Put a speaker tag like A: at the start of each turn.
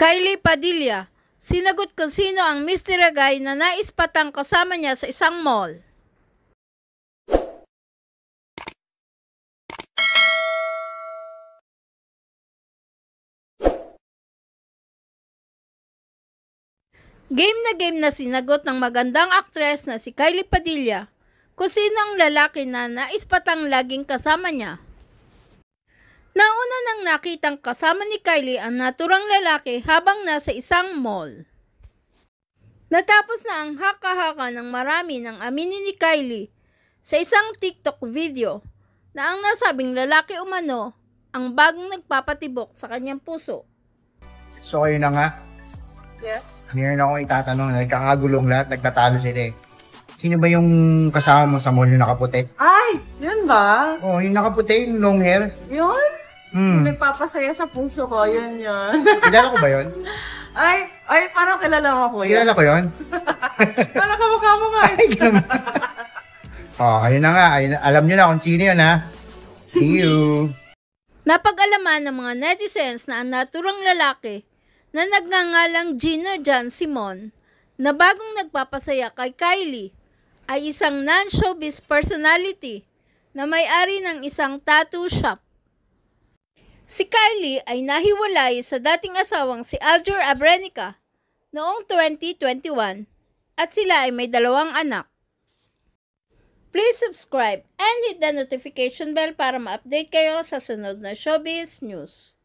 A: Kylie Padilla, sinagot kung sino ang mystery guy na nais patang kasama niya sa isang mall. Game na sinagot ng magandang aktres na si Kylie Padilla kung sino ang lalaki na nais patang laging kasama niya. Nauna nang nakitang kasama ni Kylie ang naturang lalaki habang nasa isang mall. Natapos na ang haka-haka ng marami ng aminin ni Kylie sa isang TikTok video na ang nasabing lalaki umano ang bagong nagpapatibok sa kanyang puso.
B: So ayun na nga.
C: Yes.
B: Meron akong itatanong, nagkakagulong lahat, nagtatalo sila eh. Sino ba yung kasama mo sa mall yung nakaputi?
C: Ay, yun ba?
B: Oh, yung nakaputi, yung long hair.
C: Yun?
B: Hmm.
C: Nagpapasaya sa puso ko, yun.
B: Kilala ko ba yun?
C: Ay, parang kilala mo ako yun.
B: Kilala ko yun?
C: Parang kamukha mo nga.
B: Ay, ganun. Oh, ayun na nga. Alam nyo na kung sino yun ha. See you.
A: Napag-alaman ng mga netizens na ang naturang lalaki na nagngangalang Gino John Simon na bagong nagpapasaya kay Kylie ay isang non-showbiz personality na may-ari ng isang tattoo shop. Si Kylie ay nahiwalay sa dating asawang si Aljur Abrenica noong 2021 at sila ay may 2 anak. Please subscribe and hit the notification bell para ma-update kayo sa sunod na showbiz news.